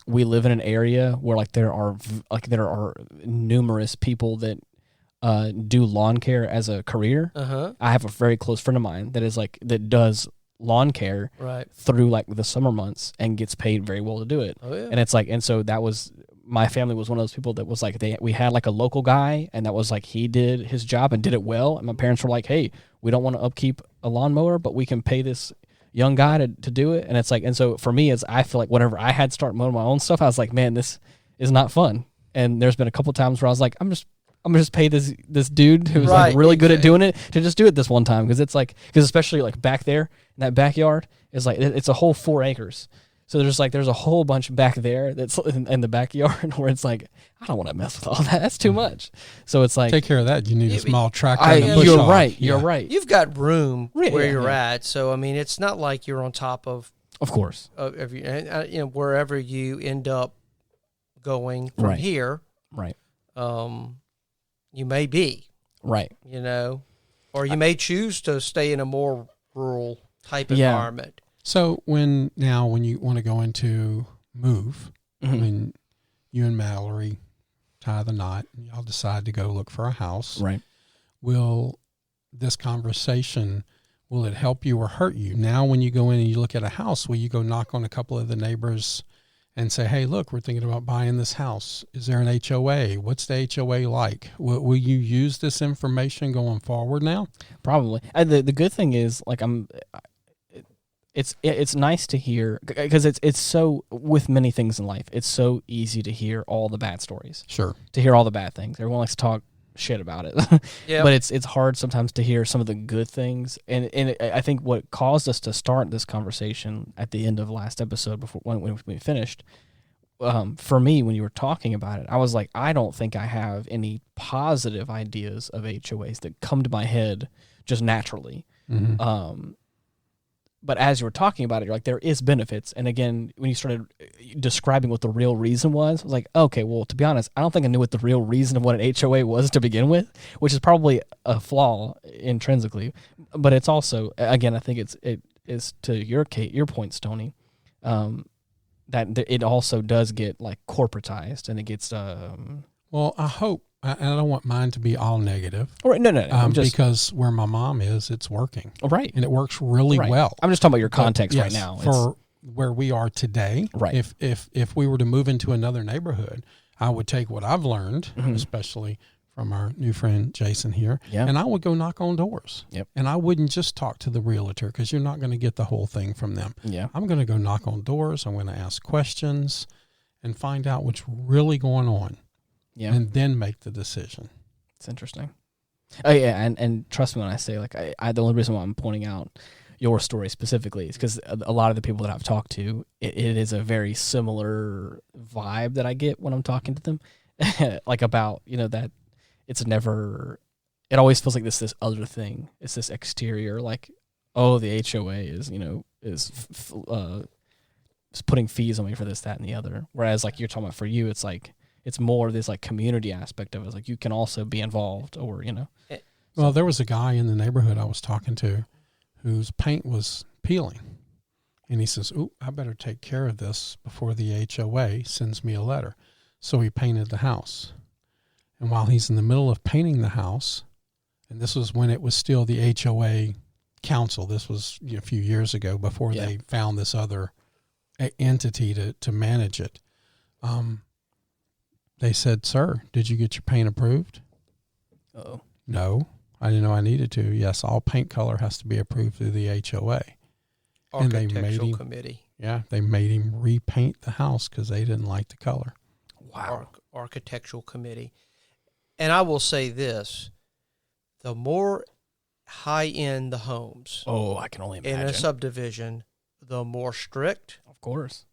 we live in an area where there are numerous people that do lawn care as a career. I have a very close friend of mine that does lawn care through like the summer months and gets paid very well to do it. Oh yeah. And it's like, and so that was, my family was one of those people that was like, we had like a local guy, and that was like, he did his job and did it well. And my parents were like, hey, we don't want to upkeep a lawnmower, but we can pay this young guy to do it. And it's like, and so for me, I feel like whenever I had to start mowing my own stuff, I was like, man, this is not fun. And there's been a couple times where I was like, I'm gonna just pay this dude who's like really good at doing it to just do it this one time, because especially like back there in that backyard is like, it's a whole 4 acres. So there's a whole bunch back there that's in the backyard where it's like, I don't want to mess with all that. That's too much. So it's like, take care of that. You need a small tractor. And a bush you're hog. right. You're right. You've got room where you're at. So I mean, it's not like you're on top of course, wherever you end up going from here. Right. You may be. Right. Or you may choose to stay in a more rural type environment. So when you want to go into move, when you and Mallory tie the knot and y'all decide to go look for a house, right? Will this conversation, will it help you or hurt you? Now when you go in and you look at a house, will you go knock on a couple of the neighbors and say, hey, look, we're thinking about buying this house. Is there an HOA? What's the HOA like? Will you use this information going forward now? Probably. The good thing is, like, it's nice to hear, because it's so, with many things in life, it's so easy to hear all the bad stories. Sure. To hear all the bad things. Everyone likes to talk shit about it. Yeah. But it's hard sometimes to hear some of the good things. And I think what caused us to start this conversation at the end of last episode, before when we finished, for me, when you were talking about it, I was like, I don't think I have any positive ideas of HOAs that come to my head just naturally. But as you were talking about it, you're like, there is benefits. And again, when you started describing what the real reason was, I was like, okay, well, to be honest, I don't think I knew what the real reason of what an HOA was to begin with, which is probably a flaw intrinsically. But it's also, again, I think it is to your point, Stoney, that it also does get like corporatized, and it gets. Well, I hope. And I don't want mine to be all negative. Right, no. Because where my mom is, it's working. Right. And it works really well. I'm just talking about your context right now. For where we are today, right. If we were to move into another neighborhood, I would take what I've learned, especially from our new friend Jason here, and I would go knock on doors. Yep. And I wouldn't just talk to the realtor, because you're not going to get the whole thing from them. Yeah. I'm going to go knock on doors. I'm going to ask questions and find out what's really going on. Yeah. And then make the decision. It's interesting. Oh yeah, and trust me when I say, like, I the only reason why I'm pointing out your story specifically is because a lot of the people that I've talked to, it is a very similar vibe that I get when I'm talking to them, like about, that it's never, it always feels like this other thing. It's this exterior, like, oh, the HOA is putting fees on me for this, that, and the other. Whereas, like, you're talking about for you, it's like, it's more this like community aspect of it. It's like you can also be involved, or. Well, there was a guy in the neighborhood I was talking to whose paint was peeling. And he says, "Ooh, I better take care of this before the HOA sends me a letter." So he painted the house. And while he's in the middle of painting the house, and this was when it was still the HOA council, this was a few years ago before they found this other entity to manage it. They said, "Sir, did you get your paint approved?" Uh-oh. "No, I didn't know I needed to." "Yes, all paint color has to be approved through the HOA." Architectural committee. Yeah, they made him repaint the house because they didn't like the color. Wow. Architectural committee. And I will say this, the more high-end the homes. Oh, I can only imagine. In a subdivision, the more strict. Of course.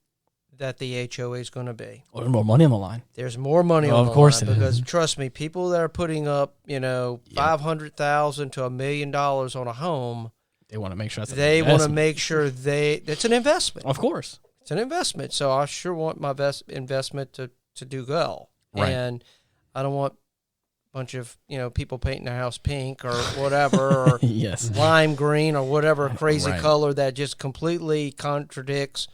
That the HOA is going to be. Well, there's more money on the line. There's more money on the line. Of course it is. Because trust me, people that are putting up, $500,000 to $1 million on a home, they want to make sure they want to make sure it's an investment. Of course. It's an investment. So I sure want my best investment to do well. Right. And I don't want a bunch of, people painting their house pink or whatever, or yes. lime green or whatever crazy color that just completely contradicts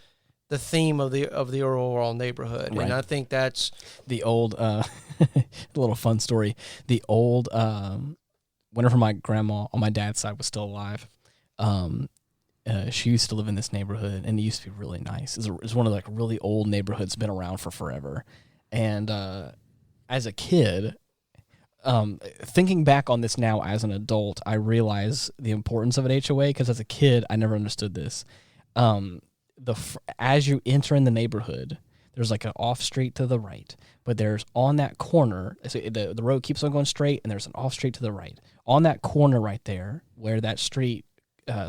the theme of the overall neighborhood, Right. and I think that's The old, a little fun story. The old, whenever my grandma on my dad's side was still alive, she used to live in this neighborhood, and it used to be really nice. It's one of the, like, really old neighborhoods, been around for forever. And as a kid, thinking back on this now as an adult, I realize the importance of an HOA, because as a kid, I never understood this. As you enter in the neighborhood, there's like an off street to the right, but there's on that corner, so the road keeps on going straight, and there's an off street to the right. On that corner right there, where that street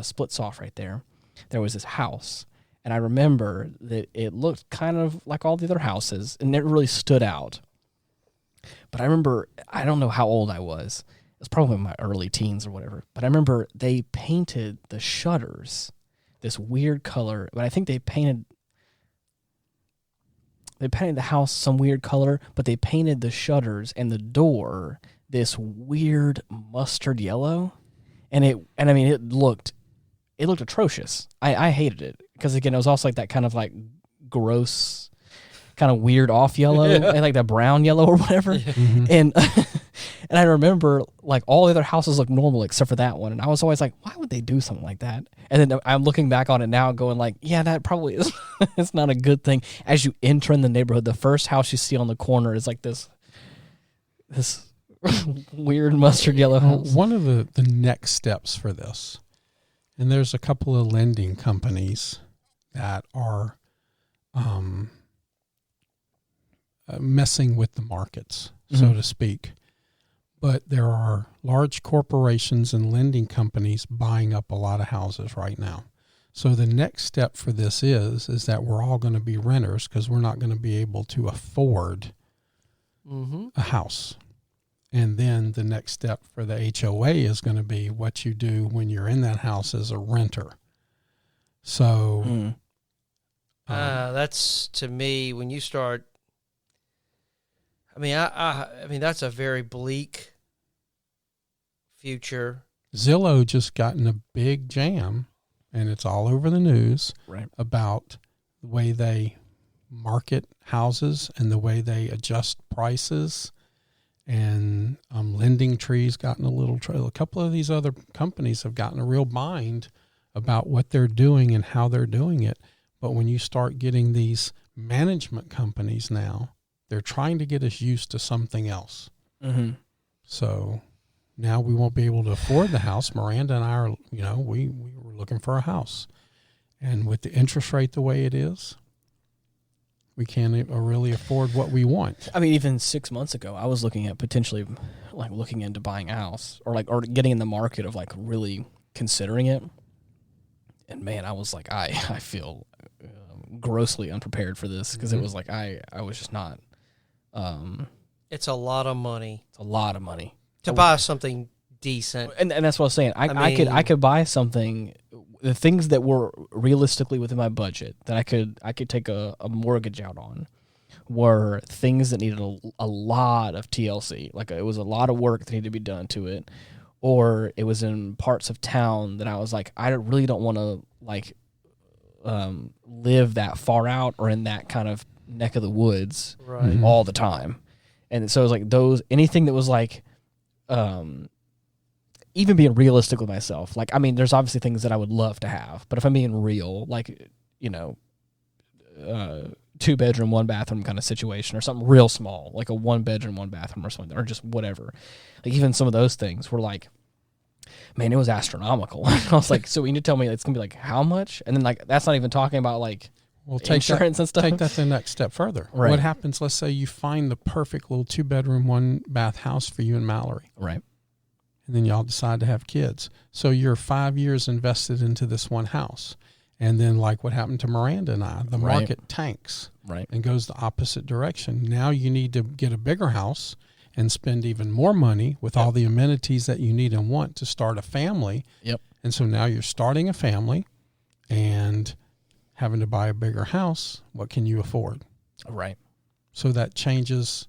splits off right there, there was this house. And I remember that it looked kind of like all the other houses, and it really stood out. But I remember, I don't know how old I was. It was probably in my early teens or whatever. But I remember they painted the shutters this weird color. But I think they painted the house some weird color, but they painted the shutters and the door this weird mustard yellow. And I mean, it looked atrocious. I hated it, because again, it was also like that kind of like gross, kind of weird off yellow, and like that brown yellow or whatever. Mm-hmm. And and I remember like all the other houses looked normal except for that one, and I was always like, why would they do something like that? And then I'm looking back on it now, going like, yeah, that probably is. It's not a good thing. As you enter in the neighborhood, the first house you see on the corner is like this weird mustard yellow house. One of the next steps for this, and there's a couple of lending companies that are messing with the markets, so to speak. But there are large corporations and lending companies buying up a lot of houses right now. So the next step for this is that we're all going to be renters, because we're not going to be able to afford a house. And then the next step for the HOA is going to be what you do when you're in that house as a renter. So that's, to me, when you start. I mean, I mean, that's a very bleak future. Zillow just got in a big jam, and it's all over the news, Right. about the way they market houses and the way they adjust prices. And Lending Tree's gotten a little trouble. A couple of these other companies have gotten a real bind about what they're doing and how they're doing it. But when you start getting these management companies now, they're trying to get us used to something else. Mm-hmm. So now we won't be able to afford the house. Miranda and I are, we were looking for a house. And with the interest rate the way it is, we can't really afford what we want. I mean, even 6 months ago, I was looking at potentially like looking into buying a house, or getting in the market of like really considering it. And man, I was like, I feel grossly unprepared for this, because it was like I was just not. It's a lot of money. It's a lot of money to buy something decent. And that's what I was saying. I could buy something, the things that were realistically within my budget that I could take a mortgage out on, were things that needed a lot of TLC. Like, it was a lot of work that needed to be done to it, or it was in parts of town that I was like, I really don't want to like live that far out or in that kind of neck of the woods all the time. And so it was like anything that was like, even being realistic with myself. Like, I mean, there's obviously things that I would love to have, but if I'm being real, like, 2-bedroom, 1-bathroom kind of situation, or something real small, like a 1-bedroom, 1-bathroom or something, or just whatever. Like, even some of those things were like, man, it was astronomical. I was like, so you need to tell me it's going to be like how much? And then like, that's not even talking about like, insurance and stuff. Take that the next step further. Right. What happens, let's say you find the perfect little 2-bedroom, 1-bath house for you and Mallory. Right. And then y'all decide to have kids. So you're 5 years invested into this one house. And then like what happened to Miranda and I, the market tanks and goes the opposite direction. Now you need to get a bigger house and spend even more money with all the amenities that you need and want to start a family. Yep. And so now you're starting a family and having to buy a bigger house. What can you afford? Right. So that changes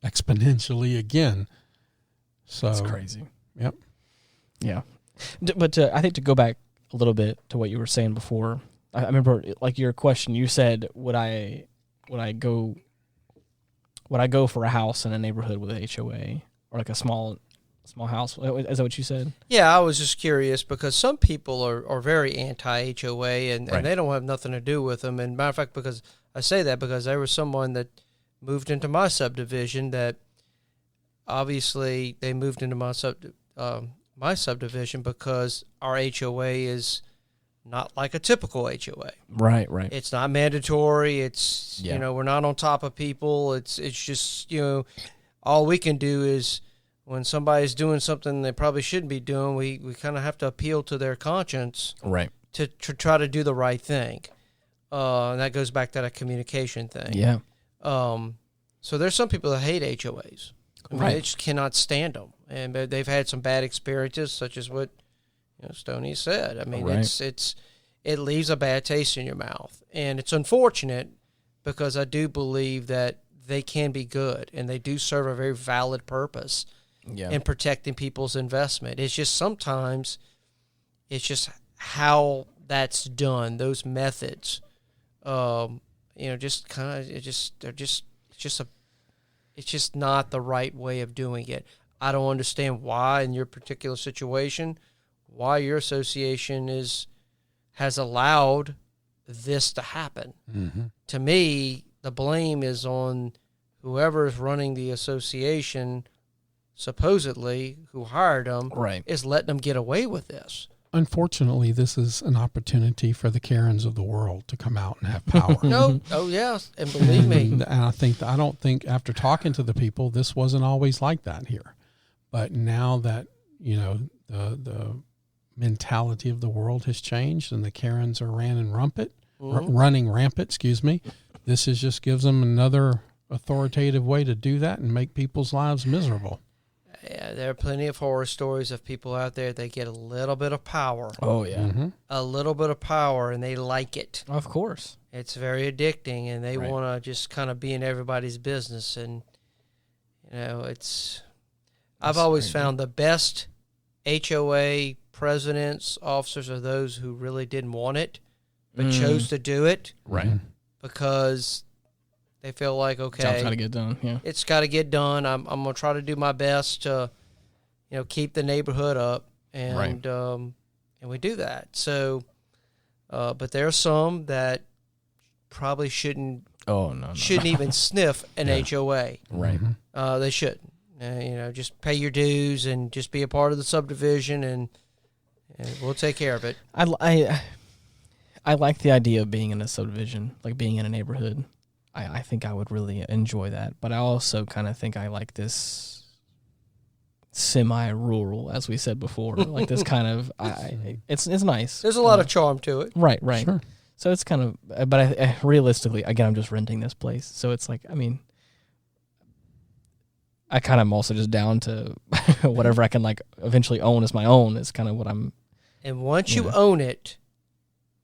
exponentially again. So that's crazy. Yep. Yeah. But I think to go back a little bit to what you were saying before, I remember, like, your question. You said, would I go for a house in a neighborhood with a HOA or like a small house? Is that what you said? Yeah, I was just curious because some people are very anti-HOA and they don't have nothing to do with them. And matter of fact, because I say that because there was someone that moved into my subdivision that obviously they moved into my subdivision because our HOA is not like a typical HOA. Right. It's not mandatory. It's, we're not on top of people. It's just, all we can do is when somebody's doing something they probably shouldn't be doing, we kind of have to appeal to their conscience. Right. To try to do the right thing. And that goes back to that communication thing. Yeah. So there's some people that hate HOAs. I mean, they just cannot stand them. And they've had some bad experiences, such as what Stoney said. I mean, it leaves a bad taste in your mouth. And it's unfortunate because I do believe that they can be good and they do serve a very valid purpose in protecting people's investment. It's just sometimes it's just how that's done, those methods. Just kind of it's just not the right way of doing it. I don't understand why in your particular situation, why your association has allowed this to happen. Mm-hmm. To me, the blame is on whoever is running the association, supposedly, who hired them, is letting them get away with this. Unfortunately, this is an opportunity for the Karens of the world to come out and have power. Yes, and believe me. And I don't think after talking to the people, this wasn't always like that here. But now that, the mentality of the world has changed and the Karens are running rampant, this just gives them another authoritative way to do that and make people's lives miserable. Yeah, there are plenty of horror stories of people out there that get a little bit of power. Oh, yeah. Mm-hmm. A little bit of power, and they like it. Of course. It's very addicting, and they want to just kind of be in everybody's business. And, I've always found the best HOA presidents, officers are those who really didn't want it, but chose to do it. Right. Because they feel like, okay, job's got to get done. Yeah, it's got to get done. I'm going to try to do my best to, keep the neighborhood up, and we do that. So, but there are some that probably shouldn't even sniff an HOA. Right. They shouldn't. Just pay your dues and just be a part of the subdivision, and we'll take care of it. I like the idea of being in a subdivision, like being in a neighborhood. I think I would really enjoy that. But I also kind of think I like this semi-rural, as we said before. Like this kind of, it's nice. There's a lot of charm to it. Right. Sure. So it's kind of, but I realistically, again, I'm just renting this place. So it's like, I mean, I kind of am also just down to whatever I can like eventually own as my own is kind of what I'm. And once you own it,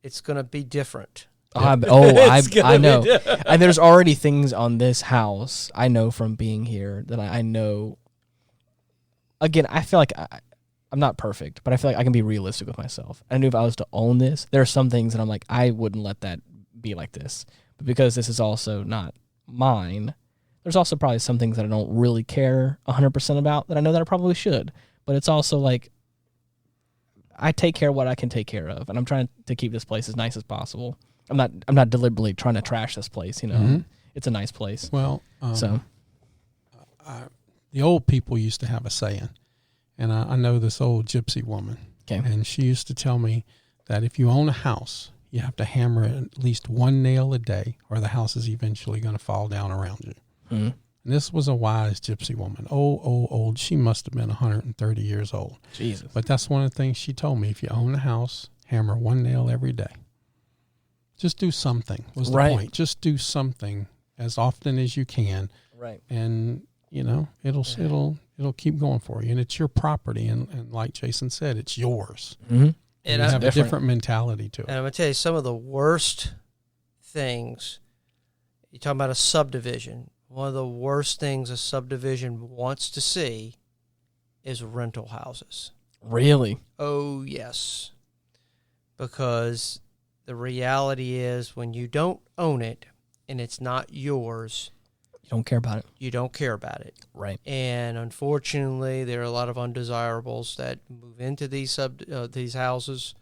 it's going to be different. I know. And there's already things on this house I know from being here that I know. Again, I feel like I'm not perfect, but I feel like I can be realistic with myself. I knew if I was to own this, there are some things that I'm like, I wouldn't let that be like this. But because this is also not mine, there's also probably some things that I don't really care 100% about that I know that I probably should. But it's also like, I take care of what I can take care of, and I'm trying to keep this place as nice as possible. I'm not deliberately trying to trash this place, Mm-hmm. It's a nice place. Well, the old people used to have a saying, and I know this old gypsy woman, and she used to tell me that if you own a house, you have to hammer at least one nail a day, or the house is eventually going to fall down around you. Mm-hmm. And this was a wise gypsy woman, old. She must have been 130 years old. Jesus. But that's one of the things she told me. If you own a house, hammer one nail every day. Just do something was the point. Just do something as often as you can. Right. And, it'll keep going for you. And it's your property. And like Jason said, it's yours. Mm-hmm. And you have a different mentality to it. And I'm going to tell you some of the worst things. You're talking about a subdivision. One of the worst things a subdivision wants to see is rental houses. Really? Oh, yes. Because the reality is when you don't own it and it's not yours, You don't care about it. you don't care about it. Right. And unfortunately, there are a lot of undesirables that move into these houses,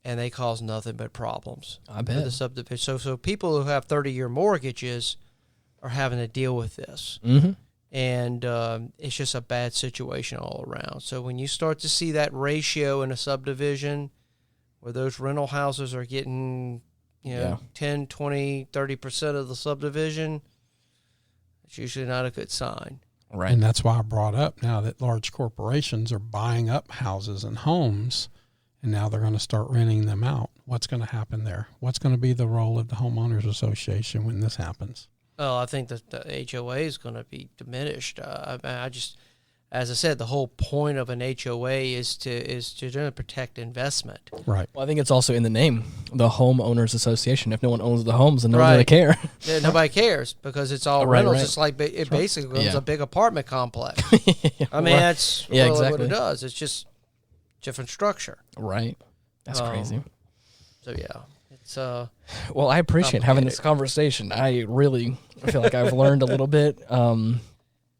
and they cause nothing but problems. I For bet. the subdivision. So people who have 30-year mortgages are having to deal with this. Mm-hmm. And it's just a bad situation all around. So when you start to see that ratio in a subdivision where those rental houses are getting, 10, 20, 30% of the subdivision, it's usually not a good sign. Right. And that's why I brought up now that large corporations are buying up houses and homes, and now they're going to start renting them out. What's going to happen there? What's going to be the role of the homeowners association when this happens? Oh, I think that the HOA is going to be diminished. I just, as I said, the whole point of an HOA is to protect investment. Right. Well, I think it's also in the name, the homeowners association. If no one owns the homes, then no one's going to care. Yeah, nobody cares because it's all Right, rentals. right. It's like it basically becomes Yeah. a big apartment complex. I mean, that's really what exactly. it does. It's just different structure. Right. That's crazy. So yeah, it's Well, I appreciate having this conversation. I feel like I've learned a little bit, and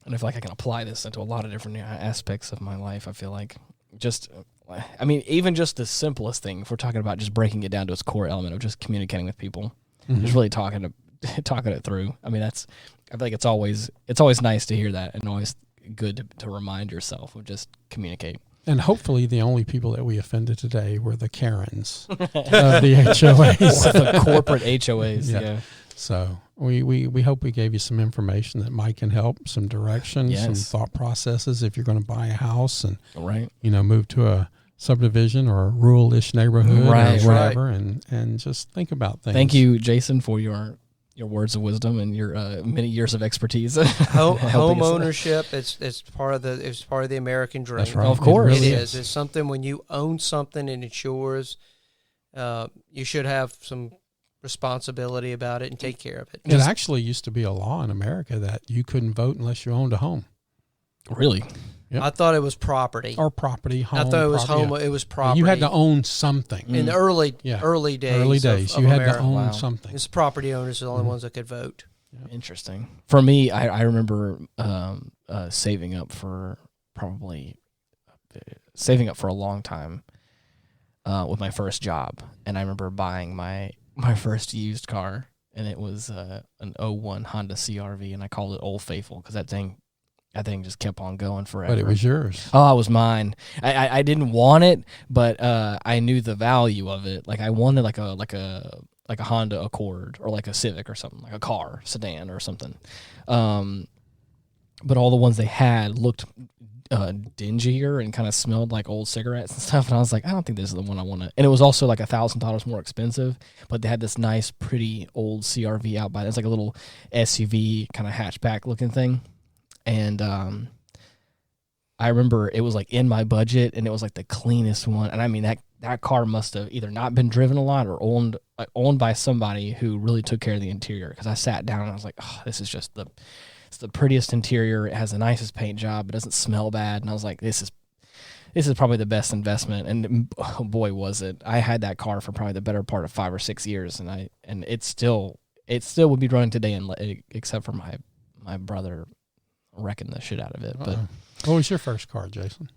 I feel like I can apply this into a lot of different aspects of my life. I feel like even just the simplest thing, if we're talking about just breaking it down to its core element of just communicating with people, just really talking it through. I mean, I feel like it's always nice to hear that, and always good to remind yourself of just communicate. And hopefully the only people that we offended today were the Karens of the HOAs. The corporate HOAs. Yeah. So we hope we gave you some information that might can help, some direction, some thought processes if you're going to buy a house and Right. Move to a subdivision or a rural-ish neighborhood Right, or whatever, and just think about things. Thank you, Jason, for your words of wisdom and your many years of expertise. home ownership. It's part of the American dream. That's right. Of course. It really is. It's something when you own something and it's yours, you should have some responsibility about it and take care of it. It actually used to be a law in America that you couldn't vote unless you owned a home. Really? Yep. I thought it was property. Or property, home. I thought it was property, home. It was property. You had to own something. in the early days. Early days. Of You had America. to own Wow. something. It's property owners are the only ones that could vote. Interesting. For me, I remember saving up for a long time with my first job, and I remember buying my first used car, and it was an 01 Honda CRV, and I called it Old Faithful because that thing just kept on going forever. But it was yours. Oh, it was mine. I didn't want it, but I knew the value of it. Like I wanted like a Honda Accord or like a Civic or something, like a car sedan or something. But all the ones they had looked dingier and kind of smelled like old cigarettes and stuff. And I was like, I don't think this is the one I want to. And it was also like $1,000 more expensive, but they had this nice, pretty old CRV out by it. It's like a little SUV kind of hatchback looking thing. And I remember it was like in my budget, and it was like the cleanest one. And I mean, that car must have either not been driven a lot or owned by somebody who really took care of the interior. Because I sat down and I was like, oh, this is just it's the prettiest interior. It has the nicest paint job. It doesn't smell bad. And I was like, this is probably the best investment. And oh boy, was it! I had that car for probably the better part of 5 or 6 years, and it still would be running today, except for my brother wrecking the shit out of it. But What was your first car, Jason?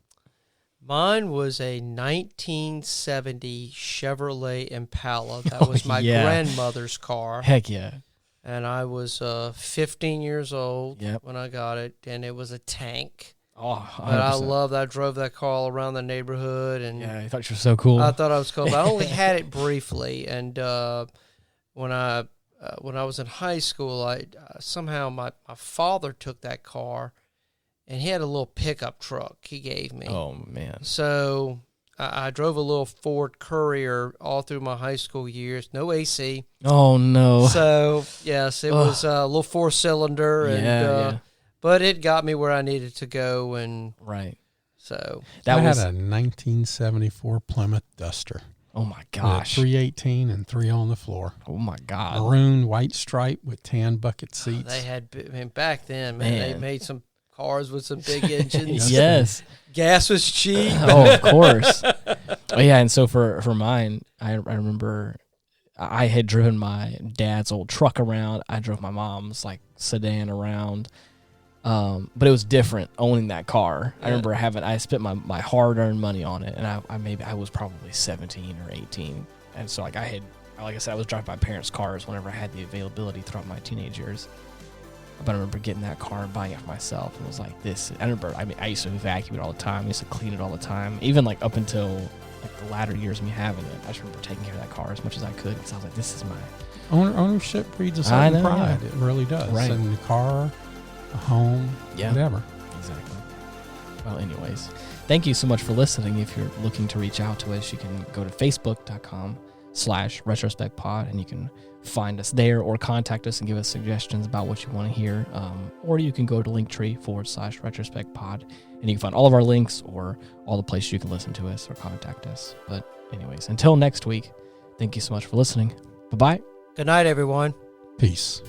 Mine was a 1970 Chevrolet Impala. That was my yeah. grandmother's car. Heck yeah. And I was 15 years old Yep. when I got it, and it was a tank. Oh, 100%. But I loved that. I drove that car all around the neighborhood, and Yeah, I thought you were so cool. I thought I was cool. But I only had it briefly, and when I was in high school, I somehow my father took that car, and he had a little pickup truck he gave me. Oh man. So I drove a little Ford Courier all through my high school years. No AC. Oh no. So yes, it was a little 4-cylinder, and yeah. but it got me where I needed to go, and Right. so I had a 1974 Plymouth Duster. Oh my gosh. 318 and 3 on the floor. Oh my god. Maroon white stripe with tan bucket seats. they had back then, man, they made some cars with some big engines. Yes. Gas was cheap. Oh, of course. Oh yeah, and so for mine, I remember I had driven my dad's old truck around. I drove my mom's like sedan around. But it was different owning that car. I remember I spent my hard-earned money on it, and I was probably 17 or 18. And so like I said, I was driving my parents' cars whenever I had the availability throughout my teenage years. But I remember getting that car and buying it for myself, and it was like this. I remember, I used to vacuum it all the time. I used to clean it all the time, even like up until like the latter years of me having it. I just remember taking care of that car as much as I could, because I was like, this is my Ownership breeds a certain pride. Yeah. It really does. Right. And the car, a home, whatever. Exactly. Well, anyways, thank you so much for listening. If you're looking to reach out to us, you can go to facebook.com/retrospectpod, and you can find us there, or contact us and give us suggestions about what you want to hear. Or you can go to linktree/retrospectpod, and you can find all of our links or all the places you can listen to us or contact us. But anyways, until next week, thank you so much for listening. Bye-bye. Good night, everyone. Peace.